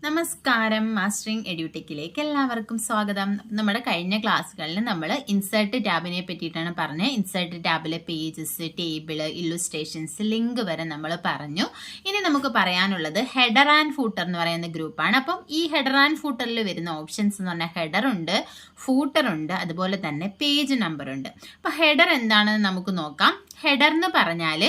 നമസ്കാരം. മാസ്റ്ററിംഗ് എഡ്യൂടെക്കിലേക്ക് എല്ലാവർക്കും സ്വാഗതം. നമ്മുടെ കഴിഞ്ഞ ക്ലാസ്സുകളിൽ നമ്മൾ ഇൻസേർട്ട് ടാബിനെ പറ്റിയിട്ടാണ് പറഞ്ഞത്. ഇൻസേർട്ട് ടാബിലെ പേജസ്, ടേബിള്, ഇല്ലുസ്ട്രേഷൻസ്, ലിങ്ക് വരെ നമ്മൾ പറഞ്ഞു. ഇനി നമുക്ക് പറയാനുള്ളത് ഹെഡർ ആൻഡ് ഫൂട്ടർ എന്ന് പറയുന്ന ഗ്രൂപ്പാണ്. അപ്പം ഈ ഹെഡർ ആൻഡ് ഫൂട്ടറിൽ വരുന്ന ഓപ്ഷൻസ് എന്ന് പറഞ്ഞാൽ ഹെഡർ ഉണ്ട്, ഫൂട്ടർ ഉണ്ട്, അതുപോലെ തന്നെ പേജ് നമ്പർ ഉണ്ട്. അപ്പം ഹെഡർ എന്താണെന്ന് നമുക്ക് നോക്കാം. ഹെഡർ എന്ന് പറഞ്ഞാൽ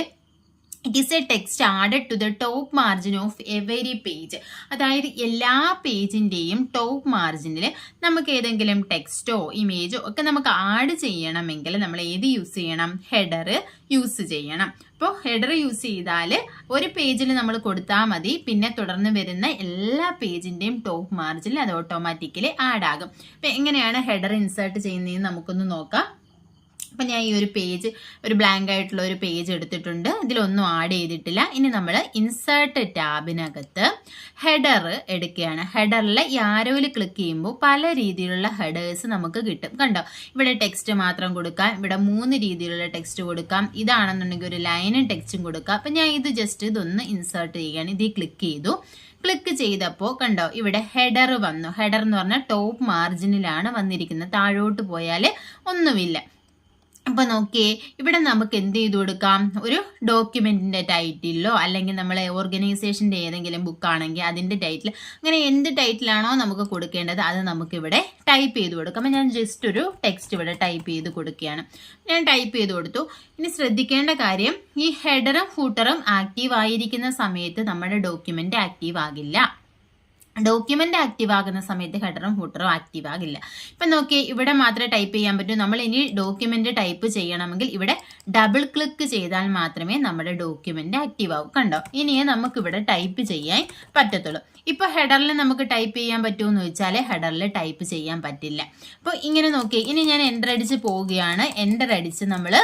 it is a text added to the top margin of every page. അതായത് എല്ലാ പേജിൻ്റെയും ടോപ്പ് മാർജിനിൽ നമുക്ക് ഏതെങ്കിലും ടെക്സ്റ്റോ ഇമേജോ ഒക്കെ നമുക്ക് ആഡ് ചെയ്യണമെങ്കിൽ നമ്മൾ ഏത് യൂസ് ചെയ്യണം? ഹെഡർ യൂസ് ചെയ്യണം. അപ്പോൾ ഹെഡർ യൂസ് ചെയ്താൽ ഒരു പേജിൽ നമ്മൾ കൊടുത്താൽ മതി, പിന്നെ തുടർന്ന് വരുന്ന എല്ലാ പേജിൻ്റെയും ടോപ്പ് മാർജിനിൽ അത് ഓട്ടോമാറ്റിക്കലി ആഡ് ആകും. അപ്പം എങ്ങനെയാണ് ഹെഡർ ഇൻസേർട്ട് ചെയ്യുന്നതെന്ന് നമുക്കൊന്ന് നോക്കാം. അപ്പം ഞാൻ ഈ ഒരു പേജ്, ഒരു ബ്ലാങ്ക് ആയിട്ടുള്ള ഒരു പേജ് എടുത്തിട്ടുണ്ട്. ഇതിലൊന്നും ആഡ് ചെയ്തിട്ടില്ല. ഇനി നമ്മൾ ഇൻസേർട്ട് ടാബിനകത്ത് ഹെഡർ എടുക്കുകയാണ്. ഹെഡറിൽ ഈ ആരോയിൽ ക്ലിക്ക് ചെയ്യുമ്പോൾ പല രീതിയിലുള്ള ഹെഡേഴ്സ് നമുക്ക് കിട്ടും. കണ്ടോ, ഇവിടെ ടെക്സ്റ്റ് മാത്രം കൊടുക്കാം, ഇവിടെ 3 രീതിയിലുള്ള ടെക്സ്റ്റ് കൊടുക്കാം, ഇതാണെന്നുണ്ടെങ്കിൽ ഒരു ലൈനും ടെക്സ്റ്റും കൊടുക്കാം. അപ്പം ഞാൻ ഇത് ജസ്റ്റ് ഇതൊന്ന് ഇൻസേർട്ട് ചെയ്യുകയാണ്. ഇതിൽ ക്ലിക്ക് ചെയ്തു. ക്ലിക്ക് ചെയ്തപ്പോൾ കണ്ടോ, ഇവിടെ ഹെഡർ വന്നു. ഹെഡർ എന്ന് പറഞ്ഞാൽ ടോപ്പ് മാർജിനിലാണ് വന്നിരിക്കുന്നത്. താഴോട്ട് പോയാൽ ഒന്നുമില്ല. അപ്പൊ നോക്കിയേ, ഇവിടെ നമുക്ക് എന്ത് ചെയ്ത് കൊടുക്കാം? ഒരു ഡോക്യുമെന്റിന്റെ ടൈറ്റിലോ അല്ലെങ്കിൽ നമ്മളെ ഓർഗനൈസേഷന്റെ ഏതെങ്കിലും ബുക്കാണെങ്കിൽ അതിന്റെ ടൈറ്റിൽ, അങ്ങനെ എന്ത് ടൈറ്റിലാണോ നമുക്ക് കൊടുക്കേണ്ടത് അത് നമുക്ക് ഇവിടെ ടൈപ്പ് ചെയ്ത് കൊടുക്കാം. അപ്പം ഞാൻ ജസ്റ്റ് ഒരു ടെക്സ്റ്റ് ഇവിടെ ടൈപ്പ് ചെയ്ത് കൊടുക്കുകയാണ്. ഞാൻ ടൈപ്പ് ചെയ്ത് കൊടുത്തു. ഇനി ശ്രദ്ധിക്കേണ്ട കാര്യം, ഈ ഹെഡറും ഫൂട്ടറും ആക്റ്റീവ് ആയിരിക്കുന്ന സമയത്ത് നമ്മുടെ ഡോക്യുമെന്റ് ആക്റ്റീവ് ആകില്ല. ഡോക്യുമെന്റ് ആക്റ്റീവ് ആകുന്ന സമയത്ത് ഹെഡറും ഫൂട്ടറും ആക്റ്റീവ് ആകില്ല. ഇപ്പം നോക്കിയേ, ഇവിടെ മാത്രമേ ടൈപ്പ് ചെയ്യാൻ പറ്റൂ. നമ്മൾ ഇനി ഡോക്യുമെന്റ് ടൈപ്പ് ചെയ്യണമെങ്കിൽ ഇവിടെ ഡബിൾ ക്ലിക്ക് ചെയ്താൽ മാത്രമേ നമ്മുടെ ഡോക്യുമെന്റ് ആക്റ്റീവ് ആവൂ. കണ്ടോ, ഇനിയേ നമുക്ക് ഇവിടെ ടൈപ്പ് ചെയ്യാൻ പറ്റത്തുള്ളൂ. ഇപ്പൊ ഹെഡറിൽ നമുക്ക് ടൈപ്പ് ചെയ്യാൻ പറ്റുമെന്ന് ചോദിച്ചാൽ ഹെഡറിൽ ടൈപ്പ് ചെയ്യാൻ പറ്റില്ല. അപ്പോൾ ഇങ്ങനെ നോക്കിയേ, ഇനി ഞാൻ എൻ്റർ അടിച്ച് പോവുകയാണ്. എൻ്റർ അടിച്ച് നമ്മൾ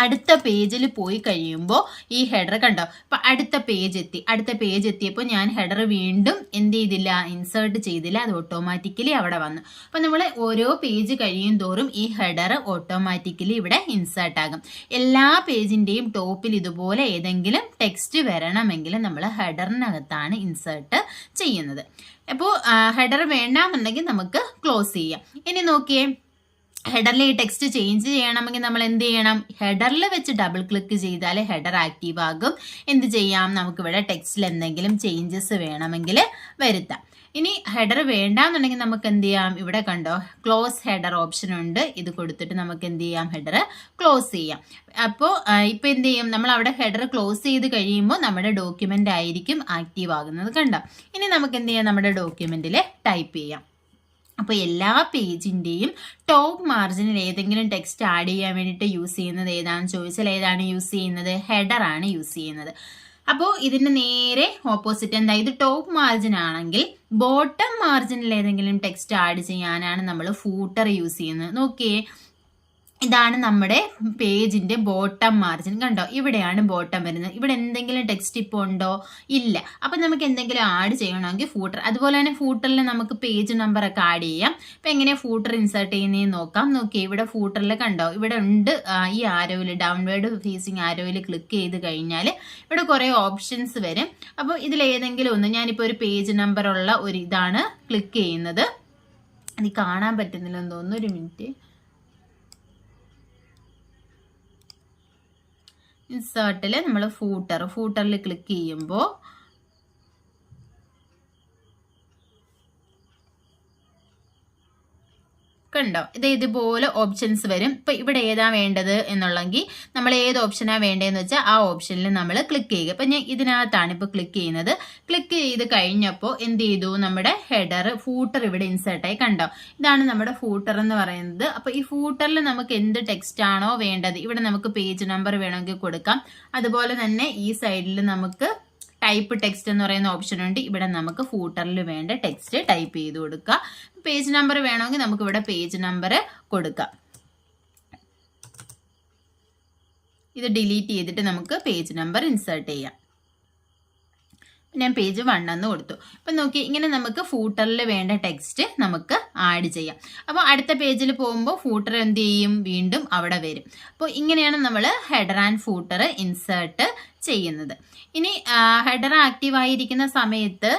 അടുത്ത പേജിൽ പോയി കഴിയുമ്പോൾ ഈ ഹെഡർ കണ്ടോ, ഇപ്പൊ അടുത്ത പേജ് എത്തി. അടുത്ത പേജ് എത്തിയപ്പോൾ ഞാൻ ഹെഡർ വീണ്ടും എന്ത് ചെയ്തില്ല? ഇൻസേർട്ട് ചെയ്തില്ല. അത് ഓട്ടോമാറ്റിക്കലി അവിടെ വന്നു. അപ്പൊ നമ്മൾ ഓരോ പേജ് കഴിയും തോറും ഈ ഹെഡർ ഓട്ടോമാറ്റിക്കലി ഇവിടെ ഇൻസേർട്ട് ആകും. എല്ലാ പേജിന്റെയും ടോപ്പിൽ ഇതുപോലെ ഏതെങ്കിലും ടെക്സ്റ്റ് വരണമെങ്കിൽ നമ്മൾ ഹെഡറിനകത്താണ് ഇൻസേർട്ട് ചെയ്യുന്നത്. അപ്പോൾ ഹെഡർ വേണ്ടാന്നുണ്ടെങ്കിൽ നമുക്ക് ക്ലോസ് ചെയ്യാം. ഇനി നോക്കിയേ, ഹെഡറിൽ ഈ ടെക്സ്റ്റ് ചേഞ്ച് ചെയ്യണമെങ്കിൽ നമ്മൾ എന്ത് ചെയ്യണം? ഹെഡറിൽ വെച്ച് ഡബിൾ ക്ലിക്ക് ചെയ്താൽ ഹെഡർ ആക്റ്റീവ് ആകും. എന്ത് ചെയ്യാം? നമുക്കിവിടെ ടെക്സ്റ്റിൽ എന്തെങ്കിലും ചേഞ്ചസ് വേണമെങ്കിൽ വരുത്താം. ഇനി ഹെഡർ വേണ്ടാന്നുണ്ടെങ്കിൽ നമുക്ക് എന്ത് ചെയ്യാം? ഇവിടെ കണ്ടോ, ക്ലോസ് ഹെഡർ ഓപ്ഷൻ ഉണ്ട്. ഇത് കൊടുത്തിട്ട് നമുക്ക് എന്ത് ചെയ്യാം? ഹെഡർ ക്ലോസ് ചെയ്യാം. അപ്പോൾ ഇപ്പം എന്ത് ചെയ്യും? നമ്മൾ അവിടെ ഹെഡർ ക്ലോസ് ചെയ്ത് കഴിയുമ്പോൾ നമ്മുടെ ഡോക്യുമെന്റ് ആയിരിക്കും ആക്റ്റീവ് ആകുന്നത്. കണ്ടോ, ഇനി നമുക്ക് എന്ത് ചെയ്യാം? നമ്മുടെ ഡോക്യുമെന്റിൽ ടൈപ്പ് ചെയ്യാം. അപ്പോൾ എല്ലാ പേജിൻ്റെയും ടോപ്പ് മാർജിനിൽ ഏതെങ്കിലും ടെക്സ്റ്റ് ആഡ് ചെയ്യാൻ വേണ്ടിയിട്ട് യൂസ് ചെയ്യുന്നത് ഏതാണെന്ന് ചോദിച്ചാൽ ഏതാണ് യൂസ് ചെയ്യുന്നത്? ഹെഡർ ആണ് യൂസ് ചെയ്യുന്നത്. അപ്പോൾ ഇതിൻ്റെ നേരെ ഓപ്പോസിറ്റ് എന്താ? ഇത് ടോപ്പ് മാർജിൻ ആണെങ്കിൽ ബോട്ടം മാർജിനിൽ ഏതെങ്കിലും ടെക്സ്റ്റ് ആഡ് ചെയ്യാനാണ് നമ്മൾ ഫൂട്ടർ യൂസ് ചെയ്യുന്നത്. നോക്കിയേ, ഇതാണ് നമ്മുടെ പേജിന്റെ ബോട്ടം മാർജിൻ. കണ്ടോ, ഇവിടെയാണ് ബോട്ടം വരുന്നത്. ഇവിടെ എന്തെങ്കിലും ടെക്സ്റ്റ് ഇപ്പോൾ ഉണ്ടോ? ഇല്ല. അപ്പം നമുക്ക് എന്തെങ്കിലും ആഡ് ചെയ്യണമെങ്കിൽ ഫൂട്ടർ. അതുപോലെ തന്നെ ഫൂട്ടറിൽ നമുക്ക് പേജ് നമ്പർ ഒക്കെ ആഡ് ചെയ്യാം. അപ്പം എങ്ങനെയാണ് ഫൂട്ടർ ഇൻസേർട്ട് ചെയ്യുന്നതെന്ന് നോക്കാം. നോക്കിയേ, ഇവിടെ ഫൂട്ടറിൽ കണ്ടോ, ഇവിടെ ഉണ്ട് ഈ ആരോയിൽ, ഡൗൺവേർഡ് ഫേസിങ് ആരോയിൽ ക്ലിക്ക് ചെയ്ത് കഴിഞ്ഞാൽ ഇവിടെ കുറേ ഓപ്ഷൻസ് വരും. അപ്പോൾ ഇതിലേതെങ്കിലും ഒന്ന്, ഞാനിപ്പോൾ ഒരു പേജ് നമ്പർ ഉള്ള ഒരു ഇതാണ് ക്ലിക്ക് ചെയ്യുന്നത്. അത് കാണാൻ പറ്റുന്നില്ലെന്ന് തോന്നുന്നു. ഒരു മിനിറ്റ്. ഇൻസേർട്ടിൽ നമ്മൾ ഫൂട്ടറിൽ ക്ലിക്ക് ചെയ്യുമ്പോൾ കണ്ടോ, ഇതുപോലെ ഓപ്ഷൻസ് വരും. ഇപ്പൊ ഇവിടെ ഏതാ വേണ്ടത് എന്നുള്ളെങ്കിൽ നമ്മൾ ഏത് ഓപ്ഷനാണ് വേണ്ടതെന്ന് വെച്ചാൽ ആ ഓപ്ഷനിൽ നമ്മൾ ക്ലിക്ക് ചെയ്യുക. അപ്പൊ ഞാൻ ഇതിനകത്താണ് ഇപ്പൊ ക്ലിക്ക് ചെയ്യുന്നത്. ക്ലിക്ക് ചെയ്ത് കഴിഞ്ഞപ്പോൾ എന്ത് ചെയ്തു? നമ്മുടെ ഹെഡർ, ഫൂട്ടർ ഇവിടെ ഇൻസേർട്ടായി. കണ്ടോ, ഇതാണ് നമ്മുടെ ഫൂട്ടർ എന്ന് പറയുന്നത്. അപ്പൊ ഈ ഫൂട്ടറിൽ നമുക്ക് എന്ത് ടെക്സ്റ്റ് ആണോ വേണ്ടത്, ഇവിടെ നമുക്ക് പേജ് നമ്പർ വേണമെങ്കിൽ കൊടുക്കാം. അതുപോലെ തന്നെ ഈ സൈഡിൽ നമുക്ക് ടൈപ്പ് ടെക്സ്റ്റ് എന്ന് പറയുന്ന ഓപ്ഷൻ ഉണ്ട്. ഇവിടെ നമുക്ക് ഫൂട്ടറിൽ വേണ്ട ടെക്സ്റ്റ് ടൈപ്പ് ചെയ്ത് കൊടുക്കുക. പേജ് നമ്പർ വേണമെങ്കിൽ നമുക്ക് ഇവിടെ പേജ് നമ്പർ കൊടുക്കാം. ഇത് ഡിലീറ്റ് ചെയ്തിട്ട് നമുക്ക് പേജ് നമ്പർ ഇൻസേർട്ട് ചെയ്യാം. ഞാൻ പേജ് 1 എന്ന് കൊടുത്തു. അപ്പം നോക്കി, ഇങ്ങനെ നമുക്ക് ഫൂട്ടറിൽ വേണ്ട ടെക്സ്റ്റ് നമുക്ക് ആഡ് ചെയ്യാം. അപ്പോൾ അടുത്ത പേജിൽ പോകുമ്പോൾ ഫൂട്ടർ എന്ത് ചെയ്യും? വീണ്ടും അവിടെ വരും. അപ്പോൾ ഇങ്ങനെയാണ് നമ്മൾ ഹെഡർ ആൻഡ് ഫൂട്ടർ ഇൻസേർട്ട് ചെയ്യുന്നത്. ഇനി ഹെഡർ ആക്റ്റീവ് ആയിരിക്കുന്ന സമയത്ത്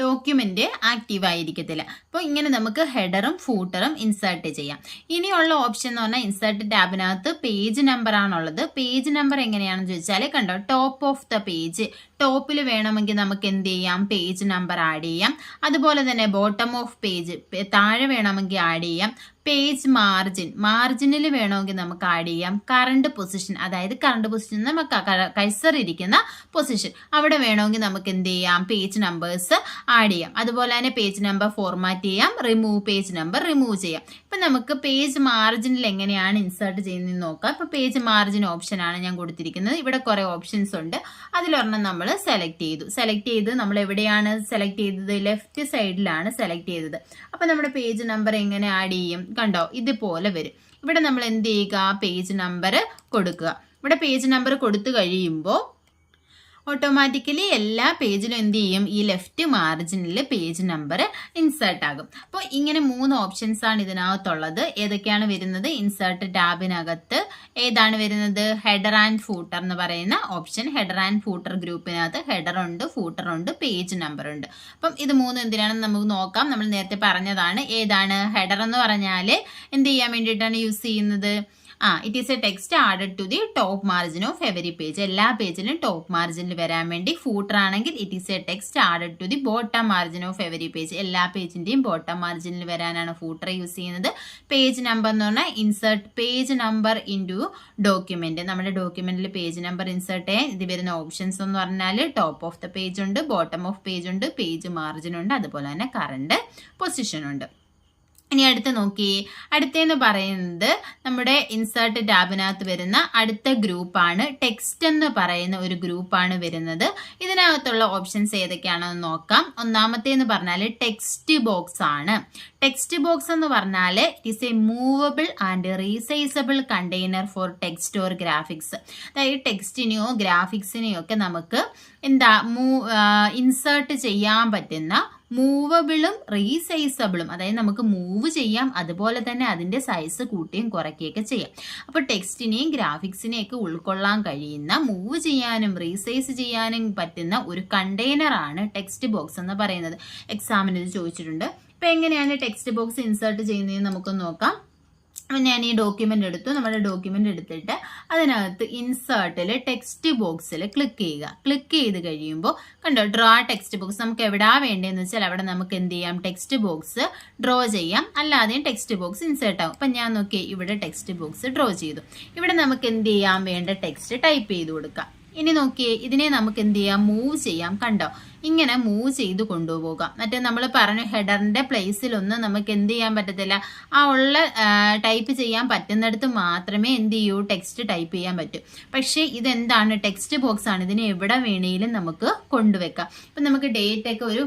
ഡോക്യുമെന്റ് ആക്റ്റീവ് ആയിരിക്കത്തില്ല. അപ്പോൾ ഇങ്ങനെ നമുക്ക് ഹെഡറും ഫൂട്ടറും ഇൻസേർട്ട് ചെയ്യാം. ഇനിയുള്ള ഓപ്ഷൻ എന്ന് പറഞ്ഞാൽ ഇൻസേർട്ട് ടാബിനകത്ത് പേജ് നമ്പർ ആണുള്ളത്. പേജ് നമ്പർ എങ്ങനെയാണെന്ന് ചോദിച്ചാൽ കണ്ടോ, ടോപ്പ് ഓഫ് ദ പേജ്, ടോപ്പിൽ വേണമെങ്കിൽ നമുക്ക് എന്ത് ചെയ്യാം, പേജ് നമ്പർ ആഡ് ചെയ്യാം. അതുപോലെ തന്നെ ബോട്ടം ഓഫ് പേജ്, താഴെ വേണമെങ്കിൽ ആഡ് ചെയ്യാം. പേജ് മാർജിൻ, മാർജിനിൽ വേണമെങ്കിൽ നമുക്ക് ആഡ് ചെയ്യാം. കറണ്ട് പൊസിഷൻ, അതായത് കറണ്ട് പൊസിഷൻ നമുക്ക് കഴ്സർ ഇരിക്കുന്ന പൊസിഷൻ, അവിടെ വേണമെങ്കിൽ നമുക്ക് എന്ത് ചെയ്യാം, പേജ് നമ്പേഴ്സ് ആഡ് ചെയ്യാം. അതുപോലെ തന്നെ പേജ് നമ്പർ ഫോർമാറ്റ് ചെയ്യാം, റിമൂവ് പേജ് നമ്പർ റിമൂവ് ചെയ്യാം. ഇപ്പം നമുക്ക് പേജ് മാർജിനിൽ എങ്ങനെയാണ് ഇൻസേർട്ട് ചെയ്യുന്നതെന്ന് നോക്കാം. ഇപ്പം പേജ് മാർജിൻ ഓപ്ഷനാണ് ഞാൻ കൊടുത്തിരിക്കുന്നത്. ഇവിടെ കുറേ ഓപ്ഷൻസ് ഉണ്ട്. അതിലൊരെണ്ണം നമ്മൾ സെലക്ട് ചെയ്ത് നമ്മൾ എവിടെയാണ് സെലക്ട് ചെയ്തത്, ലെഫ്റ്റ് സൈഡിലാണ് സെലക്ട് ചെയ്തത്. അപ്പം നമ്മുടെ പേജ് നമ്പർ എങ്ങനെ ആഡ് ചെയ്യും, കണ്ടോ ഇതുപോലെ വരും. ഇവിടെ നമ്മൾ എന്ത് ചെയ്യുക, പേജ് നമ്പർ കൊടുക്കുക. ഇവിടെ പേജ് നമ്പർ കൊടുത്തു കഴിയുമ്പോൾ ഓട്ടോമാറ്റിക്കലി എല്ലാ പേജിലും എന്ത് ചെയ്യും, ഈ ലെഫ്റ്റ് മാർജിനിൽ പേജ് നമ്പർ ഇൻസേർട്ട് ആകും. അപ്പോൾ ഇങ്ങനെ 3 ഓപ്ഷൻസ് ആണ് ഇതിനകത്തുള്ളത്. ഏതൊക്കെയാണ് വരുന്നത്, ഇൻസേർട്ട് ടാബിനകത്ത് ഏതാണ് വരുന്നത്, ഹെഡർ ആൻഡ് ഫൂട്ടർ എന്ന് പറയുന്ന ഓപ്ഷൻ. ഹെഡർ ആൻഡ് ഫൂട്ടർ ഗ്രൂപ്പിനകത്ത് ഹെഡർ ഉണ്ട്, ഫൂട്ടർ ഉണ്ട്, പേജ് നമ്പർ ഉണ്ട്. അപ്പം ഇത് 3 എന്തിനാണെന്ന് നമുക്ക് നോക്കാം. നമ്മൾ നേരത്തെ പറഞ്ഞതാണ്. ഏതാണ് ഹെഡർ എന്ന് പറഞ്ഞാൽ എന്ത് ചെയ്യാൻ വേണ്ടിയിട്ടാണ് യൂസ് ചെയ്യുന്നത്, it is a text added to the top margin of every page, എല്ലാ പേജിലും ടോപ്പ് മാർജിനിൽ വരാൻ വേണ്ടി. ഫൂട്ടർ ആണെങ്കിൽ it is a text added to the bottom margin of every page, എല്ലാ പേജിന്റെയും ബോട്ടം മാർജിനിൽ വരാനാണ് ഫൂട്ടർ യൂസ് ചെയ്യുന്നത്. പേജ് നമ്പർ എന്ന് പറഞ്ഞാൽ insert page number into document, നമ്മുടെ ഡോക്യുമെന്റിൽ പേജ് നമ്പർ ഇൻസേർട്ട് ചെയ്യാൻ ഇത് വരുന്ന ഓപ്ഷൻസ് എന്ന് പറഞ്ഞാൽ ടോപ്പ് ഓഫ് ദ പേജ് ഉണ്ട്, ബോട്ടം ഓഫ് പേജ് ഉണ്ട്, പേജ് മാർജിൻ ഉണ്ട്, അതുപോലെ തന്നെ കറണ്ട് പൊസിഷൻ ഉണ്ട്. ഇനി അടുത്ത് നോക്കിയേ, അടുത്തെന്ന് പറയുന്നത് നമ്മുടെ ഇൻസേർട്ട് ടാബിനകത്ത് വരുന്ന അടുത്ത ഗ്രൂപ്പാണ് ടെക്സ്റ്റ് എന്ന് പറയുന്ന ഒരു ഗ്രൂപ്പാണ് വരുന്നത്. ഇതിനകത്തുള്ള ഓപ്ഷൻസ് ഏതൊക്കെയാണെന്ന് നോക്കാം. ഒന്നാമത്തേന്ന് പറഞ്ഞാൽ ടെക്സ്റ്റ് ബോക്സ് ആണ്. ടെക്സ്റ്റ് ബോക്സ് എന്ന് പറഞ്ഞാൽ it is a movable and resizable container for text or graphics. അതായത് ടെക്സ്റ്റിനെയോ ഗ്രാഫിക്സിനെയോ ഒക്കെ നമുക്ക് ഇൻസേർട്ട് ചെയ്യാൻ പറ്റുന്ന മൂവബിളും റീസൈസബിളും, അതായത് നമുക്ക് മൂവ് ചെയ്യാം, അതുപോലെ തന്നെ അതിന്റെ സൈസ് കൂട്ടുകയും കുറയ്ക്കുകയൊക്കെ ചെയ്യാം. അപ്പോൾ ടെക്സ്റ്റിനെയും ഗ്രാഫിക്സിനെയും ഒക്കെ ഉൾക്കൊള്ളാൻ കഴിയുന്ന, മൂവ് ചെയ്യാനും റീസൈസ് ചെയ്യാനും പറ്റുന്ന ഒരു കണ്ടെയ്നർ ആണ് ടെക്സ്റ്റ് ബോക്സ് എന്ന് പറയുന്നത്. എക്സാമിന് ഇത് ചോദിച്ചിട്ടുണ്ട്. ഇപ്പൊ എങ്ങനെയാണ് ടെക്സ്റ്റ് ബോക്സ് ഇൻസേർട്ട് ചെയ്യുന്നതെന്ന് നമുക്കൊന്ന് നോക്കാം. ഞാൻ ഈ ഡോക്യുമെന്റ് എടുത്തു. നമ്മുടെ ഡോക്യുമെന്റ് എടുത്തിട്ട് അതിനകത്ത് ഇൻസേർട്ടിൽ ടെക്സ്റ്റ് ബോക്സിൽ ക്ലിക്ക് ചെയ്യുക. ക്ലിക്ക് ചെയ്ത് കഴിയുമ്പോൾ കണ്ടോ, ഡ്രോ ടെക്സ്റ്റ് ബോക്സ്, നമുക്ക് എവിടാ വേണ്ടതെന്ന് വെച്ചാൽ അവിടെ നമുക്ക് എന്ത് ചെയ്യാം, ടെക്സ്റ്റ് ബോക്സ് ഡ്രോ ചെയ്യാം. അല്ലാതെയും ടെക്സ്റ്റ് ബോക്സ് ഇൻസേർട്ട് ആവും. അപ്പം ഞാൻ നോക്കി ഇവിടെ ടെക്സ്റ്റ് ബോക്സ് ഡ്രോ ചെയ്തു. ഇവിടെ നമുക്ക് എന്ത് ചെയ്യാം, വേണ്ട ടെക്സ്റ്റ് ടൈപ്പ് ചെയ്ത് കൊടുക്കാം. ഇനി നോക്കിയേ, ഇതിനെ നമുക്ക് എന്ത് ചെയ്യാം, മൂവ് ചെയ്യാം. കണ്ടോ, ഇങ്ങനെ മൂവ് ചെയ്ത് കൊണ്ടുപോകാം. മറ്റേ നമ്മൾ പറഞ്ഞു ഹെഡറിന്റെ പ്ലേസിലൊന്നും നമുക്ക് എന്ത് ചെയ്യാൻ പറ്റത്തില്ല, ആ ഉള്ള ടൈപ്പ് ചെയ്യാൻ പറ്റുന്നിടത്ത് മാത്രമേ എന്ത് ചെയ്യൂ, ടെക്സ്റ്റ് ടൈപ്പ് ചെയ്യാൻ പറ്റൂ. പക്ഷേ ഇതെന്താണ്, ടെക്സ്റ്റ് ബോക്സ് ആണ്. ഇതിനെ എവിടെ വേണേലും നമുക്ക് കൊണ്ടുവെക്കാം. ഇപ്പം നമുക്ക് ഡേറ്റ് ഒക്കെ ഒരു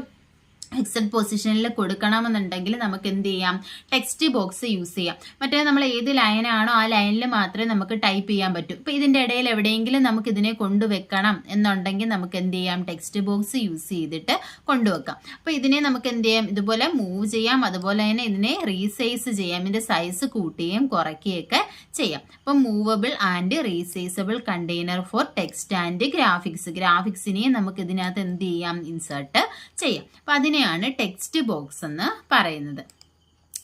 ഫിക്സഡ് പൊസിഷനിൽ കൊടുക്കണമെന്നുണ്ടെങ്കിൽ നമുക്ക് എന്ത് ചെയ്യാം, ടെക്സ്റ്റ് ബോക്സ് യൂസ് ചെയ്യാം. മറ്റേ നമ്മൾ ഏത് ലൈനാണോ ആ ലൈനിൽ മാത്രമേ നമുക്ക് ടൈപ്പ് ചെയ്യാൻ പറ്റൂ. ഇപ്പം ഇതിൻ്റെ ഇടയിൽ എവിടെയെങ്കിലും നമുക്ക് ഇതിനെ കൊണ്ടുവെക്കണം എന്നുണ്ടെങ്കിൽ നമുക്ക് എന്ത് ചെയ്യാം, ടെക്സ്റ്റ് ബോക്സ് യൂസ് ചെയ്തിട്ട് കൊണ്ടുവെക്കാം. അപ്പോൾ ഇതിനെ നമുക്ക് എന്ത് ചെയ്യാം, ഇതുപോലെ മൂവ് ചെയ്യാം, അതുപോലെ തന്നെ ഇതിനെ റീസൈസ് ചെയ്യാം, ഇതിൻ്റെ സൈസ് കൂട്ടുകയും കുറയ്ക്കുകയൊക്കെ ചെയ്യാം. അപ്പം movable and resizable container for text and graphics, ഗ്രാഫിക്സിനെയും നമുക്ക് ഇതിനകത്ത് എന്ത് ചെയ്യാം, ഇൻസേർട്ട് ചെയ്യാം. അപ്പം അതിനെയാണ് ടെക്സ്റ്റ് ബോക്സ് എന്ന് പറയുന്നത്.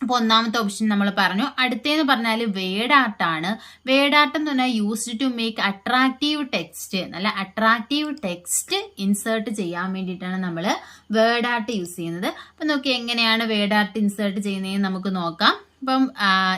അപ്പോൾ ഒന്നാമത്തെ ഓപ്ഷൻ നമ്മൾ പറഞ്ഞു. അടുത്തേന്ന് പറഞ്ഞാൽ വേർഡ് ആർട്ടാണ്. വേർഡ് ആർട്ട് എന്ന് പറഞ്ഞാൽ used to make attractive text, നല്ല അട്രാക്റ്റീവ് ടെക്സ്റ്റ് ഇൻസേർട്ട് ചെയ്യാൻ വേണ്ടിയിട്ടാണ് നമ്മൾ വേർഡ് ആർട്ട് യൂസ് ചെയ്യുന്നത്. അപ്പം നോക്കി എങ്ങനെയാണ് വേർഡ് ആർട്ട് ഇൻസേർട്ട് ചെയ്യുന്നതെന്ന് നമുക്ക് നോക്കാം. ഇപ്പം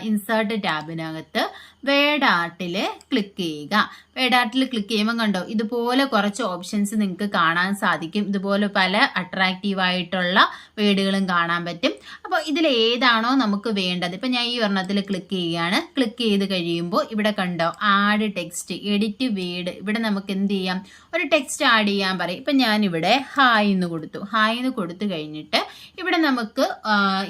ഇൻസേർട്ട് ടാബിനകത്ത് വേർഡ് ആർട്ടിൽ ക്ലിക്ക് ചെയ്യുക. വേർഡ് ആർട്ടിൽ ക്ലിക്ക് ചെയ്യുമ്പോൾ കണ്ടോ, ഇതുപോലെ കുറച്ച് ഓപ്ഷൻസ് നിങ്ങൾക്ക് കാണാൻ സാധിക്കും. ഇതുപോലെ പല അട്രാക്റ്റീവ് ആയിട്ടുള്ള വേർഡുകളും കാണാൻ പറ്റും. അപ്പോൾ ഇതിൽ ഏതാണോ നമുക്ക് വേണ്ടത്, ഇപ്പം ഞാൻ ഈ ഒരെണ്ണത്തിൽ ക്ലിക്ക് ചെയ്യുകയാണ്. ക്ലിക്ക് ചെയ്ത് കഴിയുമ്പോൾ ഇവിടെ കണ്ടോ, ആഡ് ടെക്സ്റ്റ്, എഡിറ്റ് വേർഡ്. ഇവിടെ നമുക്ക് എന്ത് ചെയ്യാം, ഒരു ടെക്സ്റ്റ് ആഡ് ചെയ്യാൻ പറയും. ഇപ്പം ഞാനിവിടെ ഹായ് എന്ന് കൊടുത്തു. ഹായ് എന്ന് കൊടുത്തു കഴിഞ്ഞിട്ട് ഇവിടെ നമുക്ക്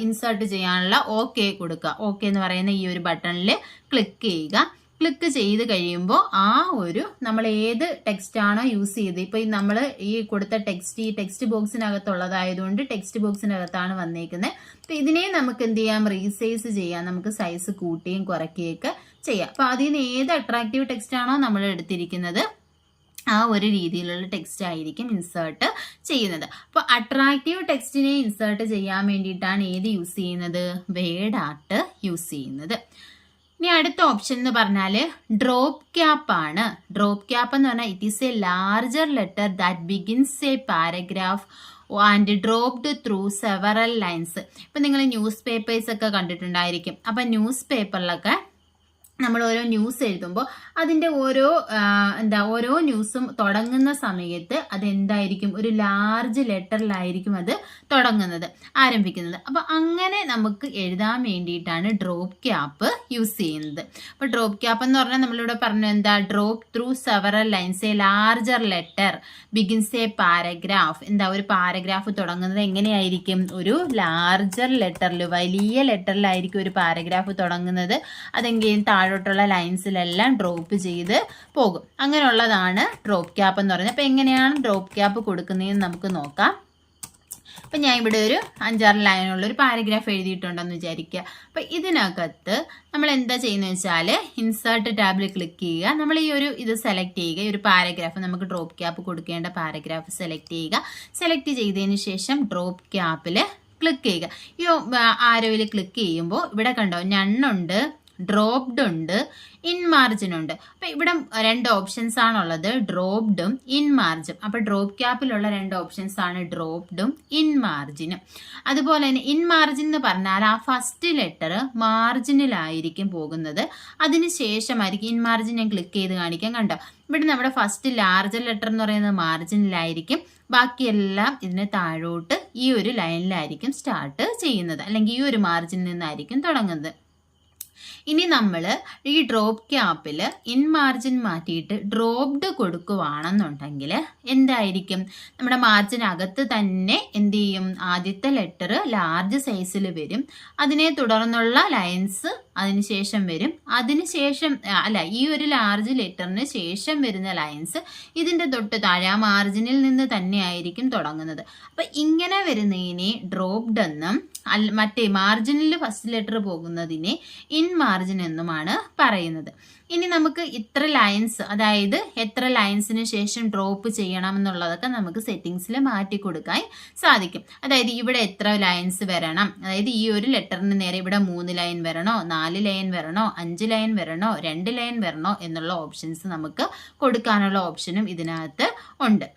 ഇൻസേർട്ട് ചെയ്യാനുള്ള ഓക്കെ കൊടുക്കുക. ഓക്കെ എന്ന് പറയുന്ന ഈ ഒരു ബട്ടണിൽ ക്ലിക്ക് ചെയ്യുക. ക്ലിക്ക് ചെയ്ത് കഴിയുമ്പോൾ ആ ഒരു നമ്മൾ ഏത് ടെക്സ്റ്റ് ആണോ യൂസ് ചെയ്ത്, ഇപ്പൊ നമ്മൾ ഈ കൊടുത്ത ടെക്സ്റ്റ് ഈ ടെക്സ്റ്റ് ബോക്സിനകത്തുള്ളതായതുകൊണ്ട് ടെക്സ്റ്റ് ബോക്സിനകത്താണ് വന്നേക്കുന്നത്. അപ്പൊ ഇതിനെ നമുക്ക് എന്ത് ചെയ്യാം, റീസൈസ് ചെയ്യാം, നമുക്ക് സൈസ് കൂട്ടുകയും കുറയ്ക്കുകയൊക്കെ ചെയ്യാം. അപ്പൊ അതിൽ നിന്ന് ഏത് അട്രാക്റ്റീവ് ടെക്സ്റ്റ് ആണോ നമ്മൾ എടുത്തിരിക്കുന്നത് ആ ഒരു രീതിയിലുള്ള ടെക്സ്റ്റ് ആയിരിക്കും ഇൻസേർട്ട് ചെയ്യുന്നത്. അപ്പോൾ അട്രാക്റ്റീവ് ടെക്സ്റ്റിനെ ഇൻസേർട്ട് ചെയ്യാൻ വേണ്ടിയിട്ടാണ് ഏത് യൂസ് ചെയ്യുന്നത്? വേർഡ് ആർട്ട് യൂസ് ചെയ്യുന്നത്. ഇനി അടുത്ത ഓപ്ഷൻ എന്ന് പറഞ്ഞാൽ ഡ്രോപ്പ് ക്യാപ്പ് ആണ്. ഡ്രോപ്പ് ക്യാപ്പ് എന്ന് പറഞ്ഞാൽ it is A larger letter that begins A paragraph and dropped through several lines. ഇപ്പം നിങ്ങൾ ന്യൂസ് പേപ്പേഴ്സ് ഒക്കെ കണ്ടിട്ടുണ്ടായിരിക്കും. അപ്പം ന്യൂസ് പേപ്പറിലൊക്കെ നമ്മൾ ഓരോ ന്യൂസ് എഴുതുമ്പോൾ അതിൻ്റെ ഓരോ ന്യൂസും തുടങ്ങുന്ന സമയത്ത് അതെന്തായിരിക്കും? ഒരു ലാർജ് ലെറ്ററിലായിരിക്കും അത് തുടങ്ങുന്നത്, ആരംഭിക്കുന്നത്. അപ്പോൾ അങ്ങനെ നമുക്ക് എഴുതാൻ വേണ്ടിയിട്ടാണ് ഡ്രോപ്പ് ക്യാപ്പ് യൂസ് ചെയ്യുന്നത്. അപ്പോൾ ഡ്രോപ്പ് ക്യാപ്പ് എന്ന് പറഞ്ഞാൽ നമ്മളിവിടെ പറഞ്ഞു എന്താ? Drop through several lines, A larger letter begins A paragraph. ഒരു പാരഗ്രാഫ് തുടങ്ങുന്നത് എങ്ങനെയായിരിക്കും? ഒരു ലാർജർ ലെറ്ററിൽ, വലിയ ലെറ്ററിലായിരിക്കും ഒരു പാരഗ്രാഫ് തുടങ്ങുന്നത്. അതെങ്കിലും താഴോട്ടുള്ള ലൈൻസിലെല്ലാം ഡ്രോപ്പ് ചെയ്ത് പോകും. അങ്ങനെയുള്ളതാണ് ഡ്രോപ്പ് ക്യാപ്പ് എന്ന് പറയുന്നത്. അപ്പോൾ എങ്ങനെയാണ് ഡ്രോപ്പ് ക്യാപ്പ് കൊടുക്കുന്നതെന്ന് നമുക്ക് നോക്കാം. അപ്പം ഞാൻ ഇവിടെ ഒരു 5-6 ലൈനുള്ള ഒരു പാരഗ്രാഫ് എഴുതിയിട്ടുണ്ടെന്ന് വിചാരിക്കുക. അപ്പം ഇതിനകത്ത് നമ്മൾ എന്താ ചെയ്യുന്നത് വെച്ചാൽ ഇൻസേർട്ട് ടാബിൽ ക്ലിക്ക് ചെയ്യുക. നമ്മൾ ഇത് സെലക്ട് ചെയ്യുക. ഈ ഒരു പാരഗ്രാഫ്, നമുക്ക് ഡ്രോപ്പ് ക്യാപ്പ് കൊടുക്കേണ്ട പാരഗ്രാഫ് സെലക്ട് ചെയ്യുക. സെലക്ട് ചെയ്തതിന് ശേഷം ഡ്രോപ്പ് ക്യാപ്പിൽ ക്ലിക്ക് ചെയ്യുക. ഈ ആരോയിൽ ക്ലിക്ക് ചെയ്യുമ്പോൾ ഇവിടെ കണ്ടോ, നണ്ണുണ്ട്, ഡ്രോപ്ഡ് ഉണ്ട്, ഇൻ മാർജിൻ ഉണ്ട്. അപ്പം ഇവിടെ 2 ഓപ്ഷൻസ് ആണുള്ളത്, ഡ്രോപ്ഡും ഇൻ മാർജിനും. അപ്പം ഡ്രോപ്പ് ക്യാപ്പിലുള്ള 2 ഓപ്ഷൻസ് ആണ് ഡ്രോപ്ഡും ഇൻ മാർജിനും. അതുപോലെ തന്നെ ഇൻ മാർജിൻ എന്ന് പറഞ്ഞാൽ ആ ഫസ്റ്റ് ലെറ്റർ മാർജിനിലായിരിക്കും പോകുന്നത്. അതിന് ശേഷമായിരിക്കും ഇൻ മാർജിൻ. ഞാൻ ക്ലിക്ക് ചെയ്ത് കാണിക്കാം. കണ്ടോ, ഇവിടെ നമ്മുടെ ഫസ്റ്റ് ലാർജർ ലെറ്റർ എന്ന് പറയുന്നത് മാർജിനിലായിരിക്കും. ബാക്കിയെല്ലാം ഇതിന് താഴോട്ട് ഈ ഒരു ലൈനിലായിരിക്കും സ്റ്റാർട്ട് ചെയ്യുന്നത്, അല്ലെങ്കിൽ ഈ ഒരു മാർജിനിൽ നിന്നായിരിക്കും തുടങ്ങുന്നത്. ഇനി നമ്മൾ ഈ ഡ്രോപ്പ് ക്യാപ്പിൽ ഇൻ മാർജിൻ മാറ്റിയിട്ട് ഡ്രോപ്ഡ് കൊടുക്കുവാണെന്നുണ്ടെങ്കിൽ എന്തായിരിക്കും? നമ്മുടെ മാർജിനകത്ത് തന്നെ എന്ത് ചെയ്യും? ആദ്യത്തെ ലെറ്റർ ലാർജ് സൈസിൽ വരും. അതിനെ തുടർന്നുള്ള ലൈൻസ് അതിനുശേഷം വരും. ഈ ഒരു ലാർജ് ലെറ്ററിന് ശേഷം വരുന്ന ലൈൻസ് ഇതിൻ്റെ തൊട്ട് താഴെ ആ മാർജിനിൽ നിന്ന് തന്നെ ആയിരിക്കും തുടങ്ങുന്നത്. അപ്പം ഇങ്ങനെ വരുന്നതിനെ ഡ്രോപ്ഡ് എന്നും മറ്റേ മാർജിനിൽ ഫസ്റ്റ് ലെറ്റർ പോകുന്നതിനെ ഇൻ മാർജിൻ എന്നുമാണ് പറയുന്നത്. ഇനി നമുക്ക് ഇത്ര ലൈൻസ്, അതായത് എത്ര ലൈൻസിന് ശേഷം ഡ്രോപ്പ് ചെയ്യണം എന്നുള്ളതൊക്കെ നമുക്ക് സെറ്റിങ്സിൽ മാറ്റി കൊടുക്കാൻ സാധിക്കും. അതായത് ഇവിടെ എത്ര ലൈൻസ് വരണം, അതായത് ഈ ഒരു ലെറ്ററിന് നേരെ ഇവിടെ 3 ലൈൻ വരണോ, 4 ലൈൻ വരണോ, 5 ലൈൻ വരണോ, 2 ലൈൻ വരണോ എന്നുള്ള ഓപ്ഷൻസ് നമുക്ക് കൊടുക്കാനുള്ള ഓപ്ഷനും ഇതിനകത്ത് ഉണ്ട്.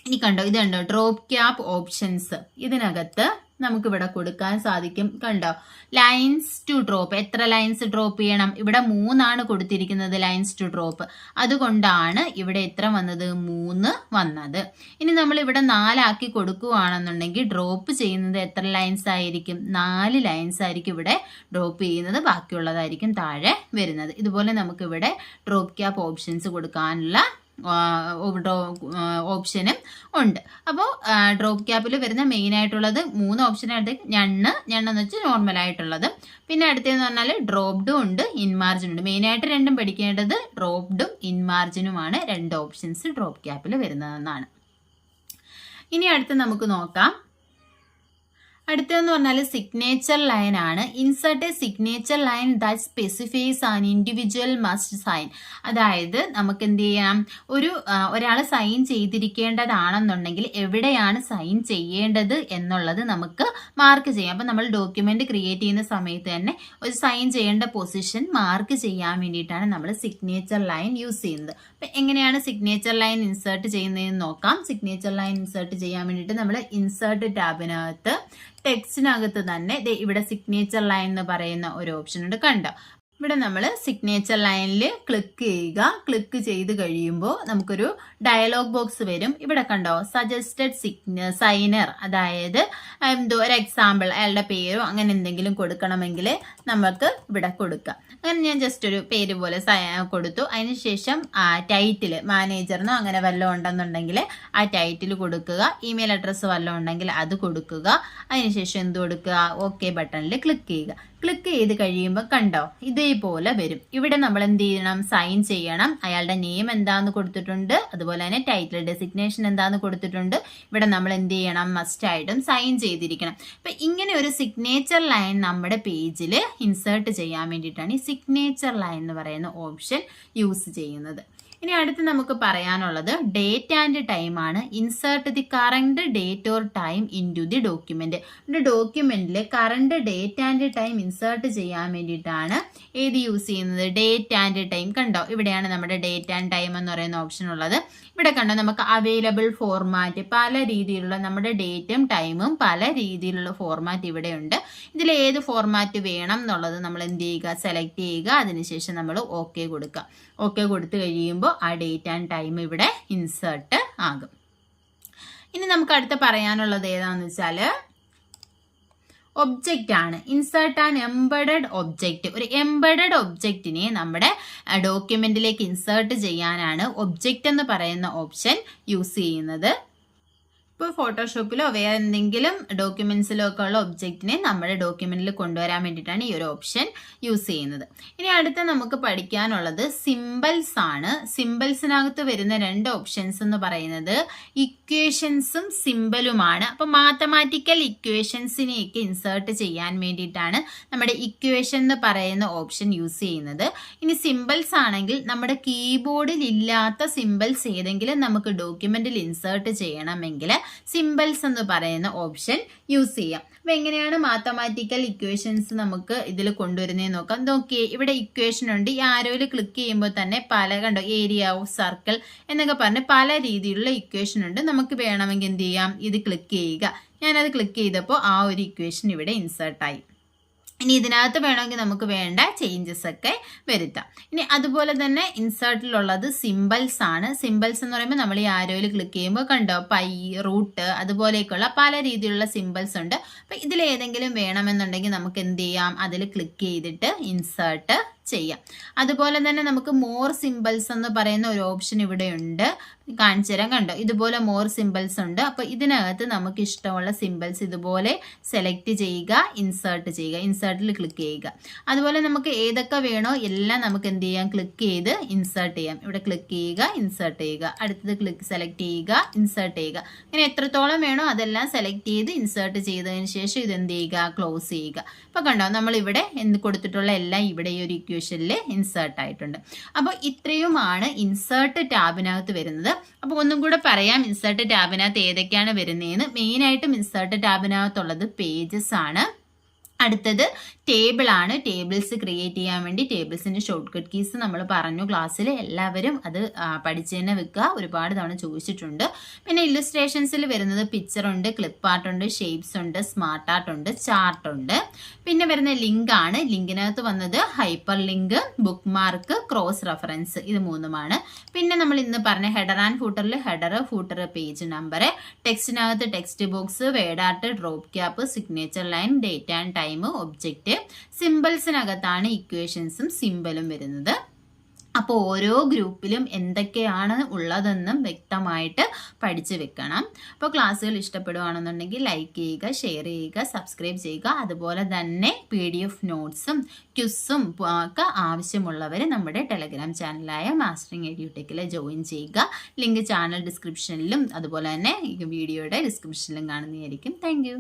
ഇനി കണ്ടോ, ഇത് കണ്ടോ, ഡ്രോപ്പ് ക്യാപ്പ് ഓപ്ഷൻസ് ഇതിനകത്ത് നമുക്കിവിടെ കൊടുക്കാൻ സാധിക്കും. കണ്ടോ, ലൈൻസ് ടു ഡ്രോപ്പ്, എത്ര ലൈൻസ് ഡ്രോപ്പ് ചെയ്യണം? ഇവിടെ 3 കൊടുത്തിരിക്കുന്നത് ലൈൻസ് ടു ഡ്രോപ്പ്. അതുകൊണ്ടാണ് ഇവിടെ എത്ര വന്നത്? 3 വന്നത്. ഇനി നമ്മൾ ഇവിടെ 4 കൊടുക്കുകയാണെന്നുണ്ടെങ്കിൽ ഡ്രോപ്പ് ചെയ്യുന്നത് എത്ര ലൈൻസ് ആയിരിക്കും? 4 ലൈൻസ് ആയിരിക്കും ഇവിടെ ഡ്രോപ്പ് ചെയ്യുന്നത്. ബാക്കിയുള്ളതായിരിക്കും താഴെ വരുന്നത്. ഇതുപോലെ നമുക്കിവിടെ ഡ്രോപ്പ് ക്യാപ്പ് ഓപ്ഷൻസ് കൊടുക്കാനുള്ള ഓപ്ഷനും ഉണ്ട്. അപ്പോൾ ഡ്രോപ്പ് ക്യാപ്പിൽ വരുന്ന മെയിൻ ആയിട്ടുള്ളത് 3 ഓപ്ഷനായിട്ട് ഞണ്ണെന്ന് വെച്ചാൽ നോർമൽ ആയിട്ടുള്ളത്. പിന്നെ അടുത്തതെന്ന് പറഞ്ഞാൽ ഡ്രോപ്ഡും ഉണ്ട്, ഇൻ മാർജിനും ഉണ്ട്. മെയിനായിട്ട് 2 പഠിക്കേണ്ടത് ഡ്രോപ്ഡും ഇൻ മാർജിനുമാണ് 2 ഓപ്ഷൻസ് ഡ്രോപ്പ് ക്യാപ്പിൽ വരുന്നതെന്നാണ്. ഇനി അടുത്ത് നമുക്ക് നോക്കാം. അടുത്തതെന്ന് പറഞ്ഞാൽ സിഗ്നേച്ചർ ലൈൻ ആണ്. Insert a signature line that specifies an individual must sign. അതായത് നമുക്ക് എന്ത് ചെയ്യാം, ഒരാൾ സൈൻ ചെയ്തിരിക്കേണ്ടതാണെന്നുണ്ടെങ്കിൽ എവിടെയാണ് സൈൻ ചെയ്യേണ്ടത് എന്നുള്ളത് നമുക്ക് മാർക്ക് ചെയ്യാം. അപ്പം നമ്മൾ ഡോക്യുമെന്റ് ക്രിയേറ്റ് ചെയ്യുന്ന സമയത്ത് തന്നെ ഒരു സൈൻ ചെയ്യേണ്ട പൊസിഷൻ മാർക്ക് ചെയ്യാൻ വേണ്ടിയിട്ടാണ് നമ്മൾ സിഗ്നേച്ചർ ലൈൻ യൂസ് ചെയ്യുന്നത്. അപ്പം എങ്ങനെയാണ് സിഗ്നേച്ചർ ലൈൻ ഇൻസേർട്ട് ചെയ്യുന്നതെന്ന് നോക്കാം. സിഗ്നേച്ചർ ലൈൻ ഇൻസേർട്ട് ചെയ്യാൻ വേണ്ടിയിട്ട് നമ്മൾ ഇൻസേർട്ട് ടാബിനകത്ത് ടെക്സ്റ്റിനകത്ത് തന്നെ ഇവിടെ സിഗ്നേച്ചർ ലൈൻ എന്ന് പറയുന്ന ഒരു ഓപ്ഷൻ ഉണ്ട്. കണ്ടോ, ഇവിടെ നമ്മൾ സിഗ്നേച്ചർ ലൈനിൽ ക്ലിക്ക് ചെയ്യുക. ക്ലിക്ക് ചെയ്ത് കഴിയുമ്പോൾ നമുക്കൊരു ഡയലോഗ് ബോക്സ് വരും. ഇവിടെ കണ്ടോ, സജസ്റ്റഡ് സൈനർ, അതായത് ഒരു എക്സാമ്പിൾ അയാളുടെ പേരോ അങ്ങനെ എന്തെങ്കിലും കൊടുക്കണമെങ്കിൽ നമുക്ക് ഇവിടെ കൊടുക്കാം. അങ്ങനെ ഞാൻ ജസ്റ്റ് ഒരു പേര് പോലെ കൊടുത്തു. അതിനുശേഷം ടൈറ്റിൽ മാനേജറിനോ അങ്ങനെ വല്ലതും ഉണ്ടെന്നുണ്ടെങ്കിൽ ആ ടൈറ്റിൽ കൊടുക്കുക. ഇമെയിൽ അഡ്രസ്സ് വല്ലതും ഉണ്ടെങ്കിൽ അത് കൊടുക്കുക. അതിനുശേഷം എന്ത് കൊടുക്കുക, ഓക്കെ ബട്ടണിൽ ക്ലിക്ക് ചെയ്യുക. ക്ലിക്ക് ചെയ്ത് കഴിയുമ്പോൾ കണ്ടോ, ഇതേപോലെ വരും. ഇവിടെ നമ്മൾ എന്ത് ചെയ്യണം, സൈൻ ചെയ്യണം. അയാളുടെ നെയിം എന്താന്ന് കൊടുത്തിട്ടുണ്ട്, അതുപോലെ തന്നെ ടൈറ്റിൽ ഡെസിഗ്നേഷൻ എന്താന്ന് കൊടുത്തിട്ടുണ്ട്. ഇവിടെ നമ്മൾ എന്ത് ചെയ്യണം, മസ്റ്റ് ആയിട്ടും സൈൻ ചെയ്തിരിക്കണം. അപ്പം ഇങ്ങനെ ഒരു സിഗ്നേച്ചർ ലൈൻ നമ്മുടെ പേജിൽ ഇൻസേർട്ട് ചെയ്യാൻ വേണ്ടിയിട്ടാണ് ഈ സിഗ്നേച്ചർ ലൈൻ എന്ന് പറയുന്ന ഓപ്ഷൻ യൂസ് ചെയ്യുന്നത്. ഇനി അടുത്ത് നമുക്ക് പറയാനുള്ളത് ഡേറ്റ് ആൻഡ് ടൈം ആണ്. Insert the current date or time into the document. ഒരു ഡോക്യുമെന്റിൽ current date and time insert ചെയ്യാൻ വേണ്ടിയിട്ടാണ് ഏത് യൂസ് ചെയ്യുന്നത്? Date and time. കണ്ടോ, ഇവിടെയാണ് നമ്മുടെ ഡേറ്റ് ആൻഡ് ടൈം എന്ന് പറയുന്ന ഓപ്ഷൻ ഉള്ളത്. ഇവിടെ കണ്ടോ, നമുക്ക് അവൈലബിൾ ഫോർമാറ്റ്, പല രീതിയിലുള്ള നമ്മുടെ ഡേറ്റും ടൈമും പല രീതിയിലുള്ള ഫോർമാറ്റ് ഇവിടെ ഉണ്ട്. ഇതിൽ ഏത് ഫോർമാറ്റ് വേണം എന്നുള്ളത് നമ്മൾ എന്ത് ചെയ്യുക? സെലക്ട് ചെയ്യുക. അതിനുശേഷം നമ്മൾ ഓക്കെ കൊടുക്കുക. ഓക്കെ കൊടുത്തു കഴിയുമ്പോൾ ആ ഡേറ്റ് ആൻഡ് ടൈം ഇവിടെ ഇൻസേർട്ട് ആകും. ഇനി നമുക്ക് അടുത്ത് പറയാനുള്ളത് ഏതാണെന്ന് വെച്ചാൽ ഒബ്ജക്റ്റ് ആണ്. Insert and embedded object. ഒരു എംബഡഡ് ഒബ്ജക്റ്റിനെ നമ്മുടെ ഡോക്യുമെന്റിലേക്ക് ഇൻസേർട്ട് ചെയ്യാനാണ് ഒബ്ജക്റ്റ് എന്ന് പറയുന്ന ഓപ്ഷൻ യൂസ് ചെയ്യുന്നത്. ഇപ്പോൾ ഫോട്ടോഷോപ്പിലോ വേറെ എന്തെങ്കിലും ഡോക്യുമെന്റ്സിലോ ഒക്കെ ഉള്ള ഒബ്ജക്റ്റിനെ നമ്മുടെ ഡോക്യുമെന്റിൽ കൊണ്ടുവരാൻ വേണ്ടിയിട്ടാണ് ഈ ഒരു ഓപ്ഷൻ യൂസ് ചെയ്യുന്നത്. ഇനി അടുത്ത നമുക്ക് പഠിക്കാനുള്ളത് സിംബൽസ് ആണ്. സിംബൽസിനകത്ത് വരുന്ന 2 ഓപ്ഷൻസ് എന്ന് പറയുന്നത് ഇക്വേഷൻസും സിംബലുമാണ്. അപ്പോൾ മാത്തമാറ്റിക്കൽ ഇക്വേഷൻസിനെയൊക്കെ ഇൻസേർട്ട് ചെയ്യാൻ വേണ്ടിയിട്ടാണ് നമ്മുടെ ഇക്വേഷൻ എന്ന് പറയുന്ന ഓപ്ഷൻ യൂസ് ചെയ്യുന്നത്. ഇനി സിംബൽസ് ആണെങ്കിൽ നമ്മുടെ കീബോർഡിൽ ഇല്ലാത്ത സിംബൽസ് ഏതെങ്കിലും നമുക്ക് ഡോക്യുമെന്റിൽ ഇൻസേർട്ട് ചെയ്യണമെങ്കിൽ സിംബൽസ് എന്ന് പറയുന്ന ഓപ്ഷൻ യൂസ് ചെയ്യാം. അപ്പൊ എങ്ങനെയാണ് മാത്തമാറ്റിക്കൽ ഇക്വേഷൻസ് നമുക്ക് ഇതിൽ കൊണ്ടുവരുന്നതെന്ന് നോക്കാം. നോക്കിയേ, ഇവിടെ ഇക്വേഷൻ ഉണ്ട്. ഈ ആരോയിൽ ക്ലിക്ക് ചെയ്യുമ്പോൾ തന്നെ പല കണ്ടോ, ഏരിയ ഓഫ് സർക്കിൾ എന്നൊക്കെ പറഞ്ഞ് പല രീതിയിലുള്ള ഇക്വേഷൻ ഉണ്ട്. നമുക്ക് വേണമെങ്കിൽ എന്ത് ചെയ്യാം? ഇത് ക്ലിക്ക് ചെയ്യുക. ഞാനത് ക്ലിക്ക് ചെയ്തപ്പോൾ ആ ഒരു ഇക്വേഷൻ ഇവിടെ ഇൻസേർട്ടായി. ഇനി ഇതിനകത്ത് വേണമെങ്കിൽ നമുക്ക് വേണ്ട ചേഞ്ചസ് ഒക്കെ വരുത്താം. ഇനി അതുപോലെ തന്നെ ഇൻസേർട്ടിലുള്ളത് സിംബൽസ് ആണ്. സിംബൽസ് എന്ന് പറയുമ്പോൾ നമ്മൾ ഈ ആരോയിൽ ക്ലിക്ക് ചെയ്യുമ്പോൾ കണ്ടോ, പൈ, റൂട്ട്, അതുപോലെയൊക്കെയുള്ള പല രീതിയിലുള്ള സിംബൽസ് ഉണ്ട്. അപ്പം ഇതിലേതെങ്കിലും വേണമെന്നുണ്ടെങ്കിൽ നമുക്ക് എന്ത് ചെയ്യാം? അതിൽ ക്ലിക്ക് ചെയ്തിട്ട് ഇൻസേർട്ട് ചെയ്യാം. അതുപോലെ തന്നെ നമുക്ക് മോർ സിംബൽസ് എന്ന് പറയുന്ന ഒരു ഓപ്ഷൻ ഇവിടെ ഉണ്ട്. കാണിച്ചു തരാം. കണ്ടോ, ഇതുപോലെ മോർ സിംബൽസ് ഉണ്ട്. അപ്പോൾ ഇതിനകത്ത് നമുക്ക് ഇഷ്ടമുള്ള സിംബൽസ് ഇതുപോലെ സെലക്ട് ചെയ്യുക, ഇൻസേർട്ട് ചെയ്യുക. ഇൻസേർട്ടിൽ ക്ലിക്ക് ചെയ്യുക. അതുപോലെ നമുക്ക് ഏതൊക്കെ വേണോ എല്ലാം നമുക്ക് എന്ത് ചെയ്യാം? ക്ലിക്ക് ചെയ്ത് ഇൻസേർട്ട് ചെയ്യാം. ഇവിടെ ക്ലിക്ക് ചെയ്യുക, ഇൻസേർട്ട് ചെയ്യുക. അടുത്തത് സെലക്ട് ചെയ്യുക, ഇൻസേർട്ട് ചെയ്യുക. ഇങ്ങനെ എത്രത്തോളം വേണോ അതെല്ലാം സെലക്ട് ചെയ്ത് ഇൻസേർട്ട് ചെയ്തതിന് ശേഷം ഇത് എന്ത് ചെയ്യുക? ക്ലോസ് ചെയ്യുക. അപ്പോൾ കണ്ടോ, നമ്മൾ ഇവിടെ എന്ത് കൊടുത്തിട്ടുള്ള എല്ലാം ഇവിടെ ഈ ഒരു ഇക്വേഷനിൽ ഇൻസേർട്ട് ആയിട്ടുണ്ട്. അപ്പോൾ ഇത്രയുമാണ് ഇൻസേർട്ട് ടാബിനകത്ത് വരുന്നത്. അപ്പോൾ ഒന്നും കൂടെ പറയാം, ഇൻസേർട്ട് ടാബിനകത്ത് ഏതൊക്കെയാണ് വരുന്നതെന്ന്. മെയിനായിട്ടും ഇൻസേർട്ട് ടാബിനകത്തുള്ളത് പേജസ് ആണ്. അടുത്തത് ടേബിൾ ആണ്. ടേബിൾസ് ക്രിയേറ്റ് ചെയ്യാൻ വേണ്ടി ടേബിൾസിന്റെ ഷോർട്ട് കട്ട് കീസ് നമ്മൾ പറഞ്ഞു ക്ലാസ്സിൽ. എല്ലാവരും അത് പഠിച്ചു തന്നെ വെക്കുക. ഒരുപാട് തവണ ചോദിച്ചിട്ടുണ്ട്. പിന്നെ ഇല്ലുസ്ട്രേഷൻസിൽ വരുന്നത് പിക്ചർ ഉണ്ട്, ക്ലിപ്പ് ആർട്ട് ഉണ്ട്, ഷേപ്സ് ഉണ്ട്, സ്മാർട്ട് ആർട്ട് ഉണ്ട്, ചാർട്ട് ഉണ്ട്. പിന്നെ വരുന്ന ലിങ്ക് ആണ്. ലിങ്കിനകത്ത് വന്നത് hyperlink, bookmark, cross reference, ഇത് 3ഉമാണ്. പിന്നെ നമ്മൾ ഇന്ന് പറഞ്ഞ ഹെഡർ ആൻഡ് ഫൂട്ടറിൽ ഹെഡർ, ഫൂട്ടർ, പേജ് നമ്പർ, ടെക്സ്റ്റിനകത്ത് text box, word art, drop cap, signature line, date and time, object. സിംബൽസിനകത്താണ് ഇക്വേഷൻസും സിംബലും വരുന്നത്. അപ്പോൾ ഓരോ ഗ്രൂപ്പിലും എന്തൊക്കെയാണ് ഉള്ളതെന്നും വ്യക്തമായിട്ട് പഠിച്ചു വെക്കണം. അപ്പോൾ ക്ലാസ്സുകൾ ഇഷ്ടപ്പെടുകയാണെന്നുണ്ടെങ്കിൽ ലൈക്ക് ചെയ്യുക, ഷെയർ ചെയ്യുക, സബ്സ്ക്രൈബ് ചെയ്യുക. അതുപോലെ തന്നെ PDF നോട്ട്സും ക്വിസും ഒക്കെ ആവശ്യമുള്ളവർ നമ്മുടെ ടെലഗ്രാം ചാനലായ മാസ്റ്ററിംഗ് എഡ്യൂടെക്കിൽ ജോയിൻ ചെയ്യുക. ലിങ്ക് ചാനൽ ഡിസ്ക്രിപ്ഷനിലും അതുപോലെ തന്നെ ഈ വീഡിയോയുടെ ഡിസ്ക്രിപ്ഷനിലും കാണുന്നതായിരിക്കും. താങ്ക്